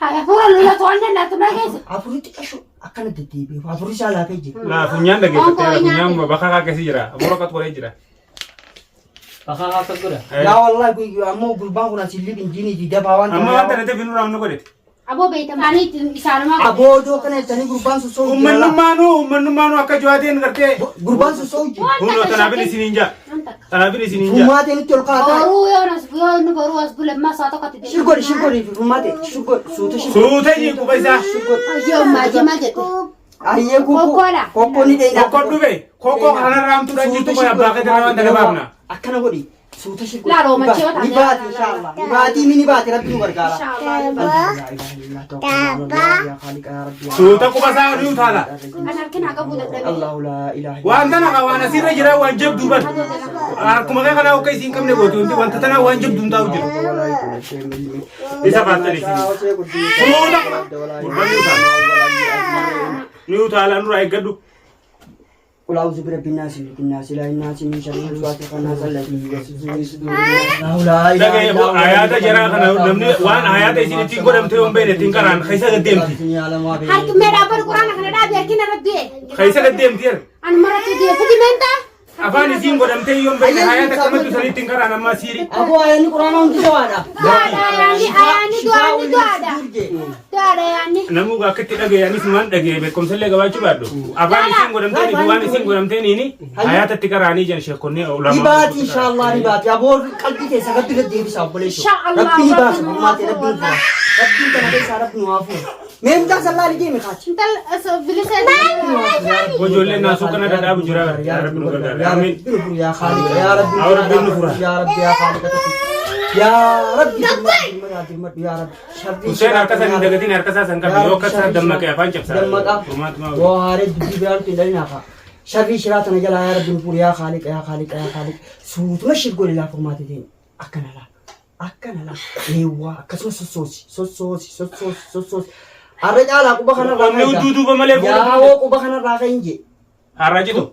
Hai pura lula tuannya na tunages. Afuritti qashu akkana deddeebi'e. Afurii saalaa kee jira. La funyaan dhageeffattee funyaan bakka keessa jira. Ammoo akka qoree jira. Bakka akka godha. Yaa wallahi ammoo gurbaan kun asii libi injinii dabaa waan Amma waan tanate finuu raamnu godhete. Abo beekam ani isaanuma. Aboodoo kana jettanii gurbaan sosoo Uummanummaanuu akka jawaateen gartee. gurbaan sosoo jira. Kunoo tanaafin isiniin jaa. Tanaafin isiniin jaa. Fumaateen itti ol kaataa. Boru yonas nu boru as bule masa to kati. Shirgori fumaatee shirgori suuta Suuta jii quba isaa. Yo maji majete. Ayyee kokkoo ni dheedaa. Kokkoo dhube. Kokkoo kana raamtuudhaan jirtu kun abbaa keetii waan ta'eef baafna. Akkana godhi. Suuta shirgori. Laaroo machee waan Ni baati inshallah. Ni baati mini baati rabbi nu gargaara. Suuta quba isaa hojii utaala. Ana kina ka buda dabe. Allahu la ilaha illa. Waan tana waan asirra jira waan jabduu bar. Akkuma kana akka isiin qabne gootu wanta tana waan jabduun taa'u jira. Isa baatanii isin. Suuta gurbanni utaala. Ni utaala nurraa eeggadhu. قل أعوذ برب الناس ملك الناس إله الناس من شر الوسواس الخناس الذي يوسوس في صدور الناس لا إله إلا الله آيات جرا خنا نمني وان آيات إيشين تين قدام تيوم بين تين كران خيسة قديمتي Har kimera bar Quran kana da biar kina rabbi. خيسة قديمتي An marati dia fudi menta. أفان إيشين قدام تيوم بين آيات كم تسالي تين كران أما سيري أبو أياني قرآن أنت جوانا Ayani tu ada. Tu ada yani. نمو قاكت تلاقي يعني سمان تلاقي بكم سلة قبائل شبابو أفان إيشين قدام تيني دوان إيشين قدام تيني آيات تكراني جن شكوني أولام نبات إن شاء الله نبات يا أبو قلبي كيسا قلبي قد يبي ساب بليشو إن شاء الله. ربي نبات ربي نبات ربي تنبي سارب نوافو مين جالس الله لجي مخاط Ental bilisan. وجولة ناسو كنا دابو جرا يا رب نقدر آمين يا خالق يا رب يا رب نفرح. يا رب يا خالق يا رب يا رب Hussein harkasa ni dagatin harkasa sangka biyo kasa damma ke afan capsa umat mau وهارد بيبيان تدلنا فا شري شراتنا جل يا رب نقول يا خالق يا خالق يا خالق سوت مش تقول لا فرماتين أكنا لا إيوا كسوس سوس الرجال أكو بخنا Omni ududu bamale يا هو أكو بخنا راكينجي haraji tu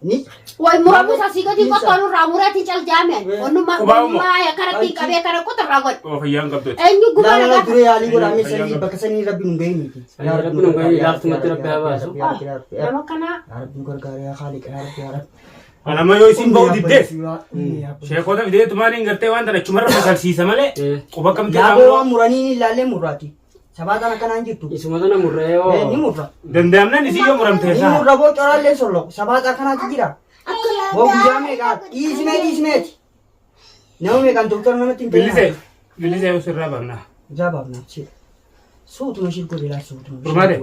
ni Wai murabu sasiga di ko tonu ramurati chal jamen. Onu ma ya karati kabe karako teragot. oh yang kabut Enyu لا gubara لا ka. دري علي ولا مي سني بكسني ربي نغيني يا رب نغيني، لا تمت ربي هباسو. يا Nama kana رب نغرغر يا خالق يا رب يا رب anama yo isin bau diddes sheekota fidee tumaaniin gartee waan tana chumarra masalsiisa malee quba kamtee يا qabu بو مراني لا مراتي سباتنا كان جيتو Isuma sana murreo. ni murra dandaamnan isii yoo muramtee ni saa murra bo chorale solo sabata kana jira wo gujame ka ismet نومي كان دكتور نمتين bilise yoo sirraa barna جابنا شيء صوت ماشي تقول لا صوت Rumade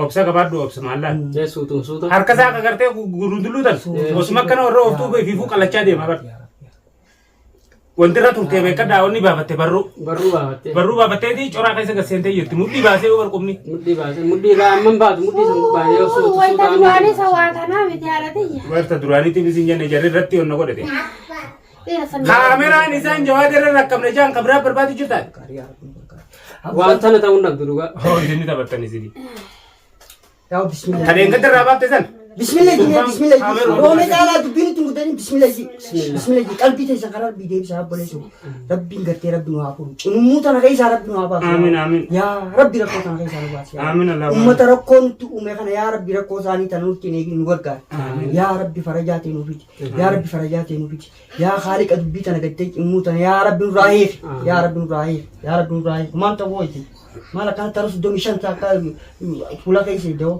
obsa gabaadhu obsa maallaan Suutu. harka isaa akka gartee gurundulluutan osuma akkana warra oftuu fiifuu qalachaa deema bar wanti irra turtee beeka daawwanni baafatte barruu baafatteeti coraa keessa gasseentee jirti mudhii baasee yoo barqubni Mudhii raamman baatu mudhii san baay'ee yoo suutu wai tadwani sawatana mitiaratiya. warta duraaniitiin isin jenne jarri irratti onna godhate Tira san. kaameraan isaan jawaada irra rakkabne jaan kabraa barbaadu jirtaan waan tana ta'uu nagdu dhugaa. hoo isinni taphattan isinii يا بسم الله kadeen gadi irraa baafte san بسم الله بسم الله رومي تعالى دبيني تنقدني بسم الله بسم الله قلبي تسخر بيدي بسبب بلسو ربي غرتي ربي نوافو نموت انا كيس ربي نوافا آمين آمين يا ربي ركوت انا كيس انا آمين الله امه ركون تو امه كان يا ربي ركو ثاني تنوت نيجي نوركا يا ربي فرجاتي نوفيت يا ربي فرجاتي نوفيت يا خالق ادبيت انا قدك اموت انا يا ربي راهيف يا ربي راهيف يا ربي راهيف ما انت وجهي مالك انت ترس دومي شنتا فولا كيس دو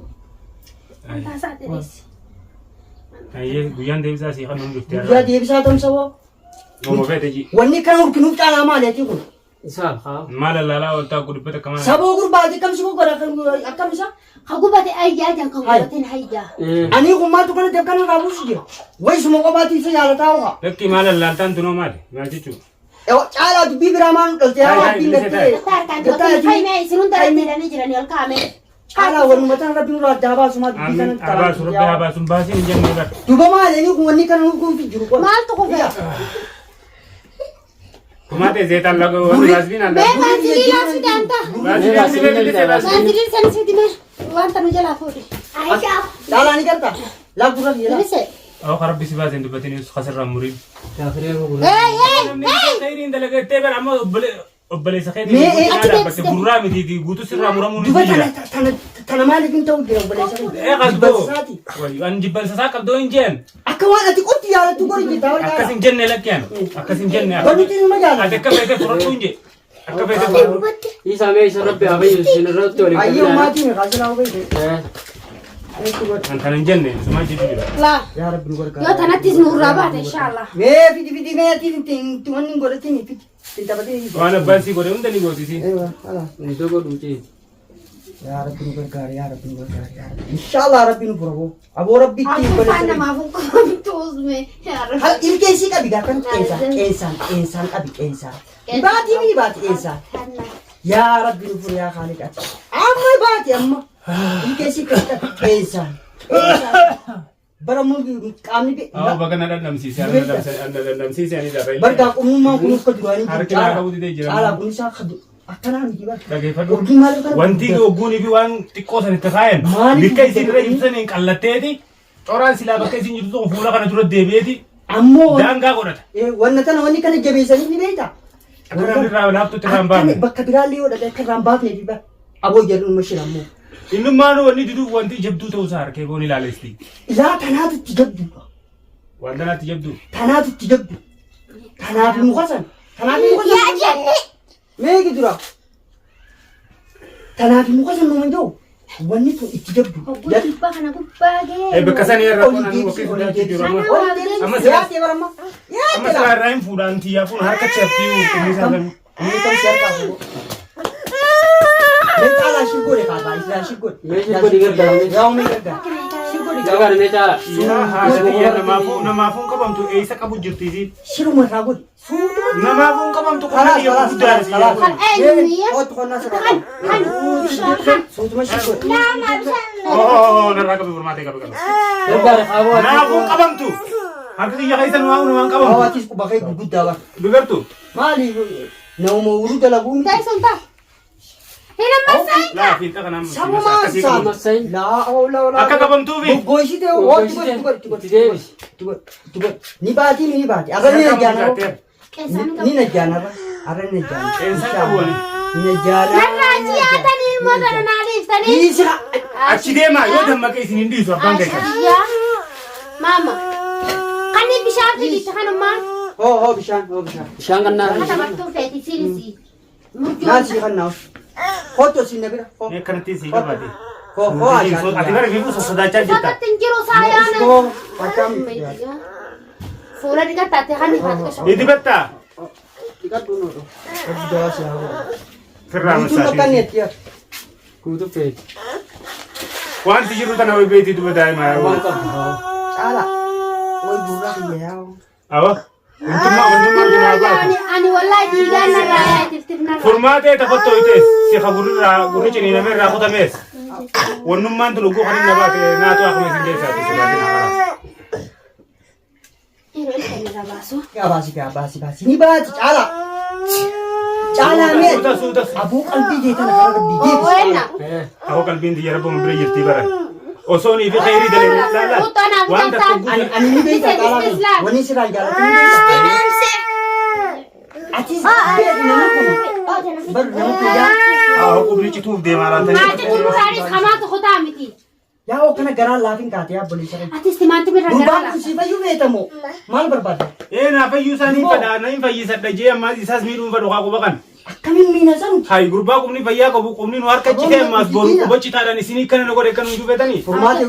Tasa tiris. ayyee guyyaan deebisaa si kan hundufte يا دي بساتم سوا momo feete ji wanni kana urkinuuf caalaa maaliiti kun Isaaf haa. maala laalaa waltaa gudubbata kamaa saboo gurbaati kamsi ko godha akkam isa Hagubate ayya jan kan gubatin hayya. ani kun maaltu kana def kana raabuus jira way suma qobaati isa yaalataa uqa lakki maala laaltaan tunoo maali maal jechuun caalaa dubbii biraa maan dhalte yaa waan dingattee Tarkan jokin fayme isinun tarattirani jirani ol kaame. caalaa waluma tan rabbi nurraa daabaa suma dubbii kana abaasu rabbi abaasuun baasiin hin jennee bar duba maali kun wanni kana kun jiru kun Maaltu kufe? kumaatee zeetaan laga wanni baasbiin alla Be manzili la sidanta. baasiin sibee bilise baasiin Manzili san sidime. Wanta nu jala fuudhe. Aisha. caalaa ni garta laaf dura fi Bilise. oo ka rabbi si baasiin dubbatiin kasarraa muriin Gaafiree gurgura. Hey hey. namni khayriin dalagattee bar amma Obboleessa saketi. Mee Dhaabbate gurraa miti guutuu sirraa muramuun duba ni jira. tana maaliif hin ta'u jira obboleessa Qabdoo. Waan jibbansa isaa qabdoo hin jeen. akka waan ati qotti yaalatu gori jirta Akkas hin jenne lakkeen. Akkas hin jenne. wanni tini ma jaala Ati akka feete fudhadhu hin jee. Akka feete fudhadhu. Isa mee isa rabbi abayyu sin irratti waliin ayyoo maatiin kaasila ubayde Kan hin jenne suma jiru jira. Laa. yaa rabbi nu gargaara Yoo tanattis nurraa baate inshallah. mee fidi mee ati wanni godhatini fidi tintabatini Waan abbaan sii godhe hunda ni gootisi. eewa ala Iddoo godhuuti. yaa rabbi nu gargaara yaa rabbi nu gargaara yaa rabbi inshallah rabbi nu furabo aboo rabbi itti Afaan godhatini namaaf komtuusme. hal ilkeessi qabi gaakan qeensaan qabi qeensaan ni baati qeensaan yaa rabbi nu furu yaa khaaliq ati amma baati amma ilkeessi qabi qeensaan bara mun qaamni be Baga na dhandhamsiise. Dhandhamsiise ani darra. bargaa qumummaan kun akka duraanii Harki naa qabu didee jira. caalaa kun isaa akkanaa miti bara Dhageeffadhu. urgii maaliif kana Wanti ogguunii fi waan xiqqoo san itti kaayan. Maaliif Bikka isin irra guddatanii? ibsaniin qallatteeti. Coraan silaa bakka isin jirtu tokko fuula kana dura deebi'eeti. ammoo Daangaa godhata. wanna tana wanni kana jabeessanii ni beekta Akka irraa laaftutti irraa hin baafne. bakka biraallee yoo dhaqee akka irraa hin baafneefi bara aboo jedhu mashina ammoo Innummaan wanni diduuf wanti jabduu ta'uu isaa harkee boon ilaaleesti. ilaa tanaatu itti jabdu Wanta naatti jabduu. tanaatu itti jabdu tanaaf muka san tanaaf muka san meeqi dura tanaaf muka san numan jiru wanni kun itti jabdu Gubbaa kana gubbaa gee. Bakka sanii irra olii qonnaan deebisee bakka olii isin jiru amma. deebisee Amma yaatee baramma Amma yaatee silaa irraa hin fuudhaan tiyyaa fuun harka chaftii qilleensa isaa inni kan si harkaa fuudhu mee caalaa shirgoodhe kaabaa isaa shirgoodhe Mee shirgoodhe gargaaramne. yaa umee gargaara shirgoodhe Gargaara mee caala. Yaa haadha namaafuu qabamtu eessa qabu jirtiisi. shiruma irraa godhe suutuma Namaafuu qabamtu خلاص qonnaan خلاص guddaa خلاص خلاص أيوة. خد خلنا سرعة صوت ماشي شوي narraa qabe furmaatee qabe qabe. Gargaara qabu. Namaafuu qabamtu. Harka kiyya keessan waa uumamaan هو qabamtu. أتيس بخير بجد دابا Dubartu. مالي نوم ورود لابومي Dai sunta. Hina masai. Laa fiixa kanaan سامو akkasii ما qabu. Masai. لا أول لا Akka qabamtuufi. بقويشي ده هو نباتي أبغى نجانا نجانا أبغى نجانا Qeensa qabu wani. نجانا Narraji atani ilmoota nanaaliif tani. إيشا Achi deemaa yoo dammaqee isin hin dhiisu abbaan keessan. Ya. Mama. Kani bishaan fiditte kanummaan. هو بشان Bishaan kan naa. Kata bartuu feeti sirisi. ناسي خلنا خطو سينبرا Mee akkanatti sii qabaate. هو عشان Ati bara fiifu sodaachaa jirta. Sokkatti hin jiru saayaana. هو فكم Fuula dhiqattaate kan ifaatu. Ni dibattaa? Firraa masaatii. Guutuu feeti. Wanti jiru tana way beektii duba daa'imaa Waan yaa. qabu. Awa. Wantummaa baatu. Ani wallahi dhiigaan narraa yaa'eetiif narraa. Furmaatee tafattoo itees si gurri ciniinamee irraa kutamees. Wannummaan tun oguu kan inni baate naatu akkuma isin keessaati si baate naa karaas. Yeroo ilkaan irraa baasu. baasi ni baati caalaa mee Suuta. abuu qalbii jeetana karaa rabbii deebisi Weenna. Ako qalbiin xiyya rabboon bira jirtii bara. Osoo nii fi khayrii dalee laala. Waan takka guutuu. ani ni beekta caalaa mee wani siraa jaalatu ni beekta atis beek nama kun baru nama kun Ako qubni cituuf deemaa laatanii. Maatii tururaanis hamaatu kutaa miti. yaa oo kana garaan laafin kaate yaa bolii saree Atis timaanti birra gurbaan garaa kun si fayyuu beekamoo maal barbaadda Naa fayyuu isaanii fadhaa na hin fayyisadha jee ammaas isaas miidhuun fadhu haa quba kan. akkamiin miina san Hayi gurbaa qubni fayyaa qabu qubni nu harka citee ammaas boru quba citaadhaan isinii kana na godhe kan nu jufeetanii. furmaate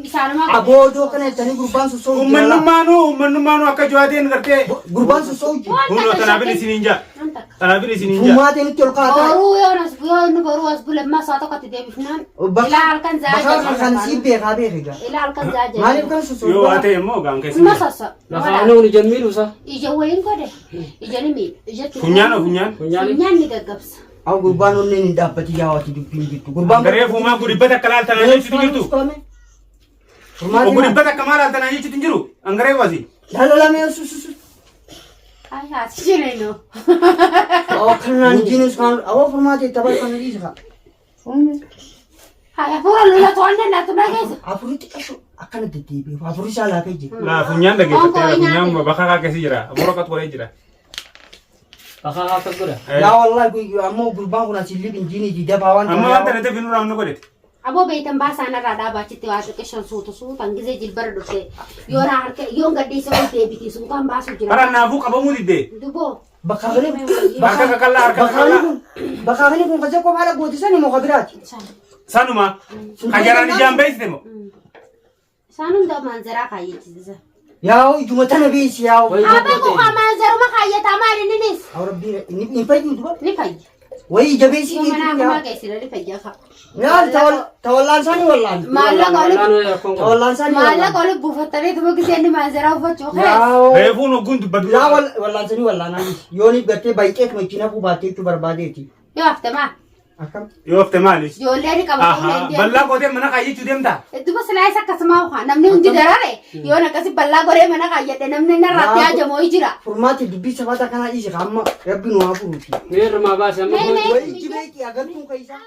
isaanuma aboodoo kana jettanii gurbaan sossoo Uummanummaanuu akka jawaateen gartee. gurbaan sossoo hojii Kun kanaafin isiniin jaa. Kanaafin isiniin jaa. furmaate nutti ol kaataa boruu yoo nu boruu as bule masaa tokkotti deebifnaan ilaa halkan bakka zaaja kan sii beekaa beekaa ilaa halkan zaaja maaliif kana sossoo Yoo waa ta'e immoo gaan keessi. masasa Lafa nuuni jammiidhuusa. ija wayin godhe ija ni miidha ijatti Funyaan. Funyaani. funyaan ni gaggabsa Aku gurbaan onneen hin dhaabbati yaawati dubbiin jirtu. Gurbaan Garee fuumaa gudibbata akka laaltanaa jechuutu jirtu. Gudibbata akka maa laaltanaa jechuutu hin jiru. Angaree wasi. Laalamee sususu. ay haati jireenyo Kanaan jiinus kan awwa furmaatee taphaa kan dhiisa. hay afuura lula to'annee laatu dhageessa Afuritti qashu akkana deddeebi'u. Afurii isaa laafee jira. Laa funyaan dhageeffatee funyaan bakka kaa keessa jira. Abuura qatu qoree jira. Akak akak gura. yaa wallahi kun ammoo gurbaan kun asilli injini didabaa waan amma wanta natti finuu raamnu godhete. Aboo beektan baasaan irraa dhaabachitti waa xiqqeessan suutan gizee jilbara dhuftee yoon harka yoon gadhiisa ol deebiti suutaan baasuu jira. Bara naafuu qabamuu diddee. Duboo. Harka kakallaa harka kakallaa. Bakkaafanii kun kaja kophaadha gootisanii muka biraati. Sanuma kajaraan ijaan beeksite moo. Isaan hunda manzaraa kaayyeechisa. Yaa ijuma tana beesi yaa. Abaa kukaa manzaruma kaayyetaa maali ninis? Rabbi ni fayyu duba. Ni fayyi. Wayii jabeessi Yoo ni manaa yaa. kumaa geessina ni fayyaa kaa. Yaa tawallaan saanii wallaan. Tawallaan saanii wallaan. Maallaqa oli buufattanii tuma giseenni manzaraa uffachuu kee. Yaa Reefuun hogguun dubbatu. yaa wallaan saanii wallaan anis. Yooni gartee baay'eetuma ittiin hafuu baattee jechuu barbaadeeti. Yoo hafte maal? Akkam. Yoo hafte maalis. Ijoollee ni qaba. Bal'aa qootee mana kaayyachuu deemtaa. Duba silaayis akkasuma uffaa namni hundi darare yoon akkasi bal'aa goree mana kaayyadhe namni narratti hajamoo jira. Furmaati dubbii sabataa kanaa dhiise amma rabbi nu haa furuuti. Mir ma basa ma. Wayii jibeeti agartuun keessaa.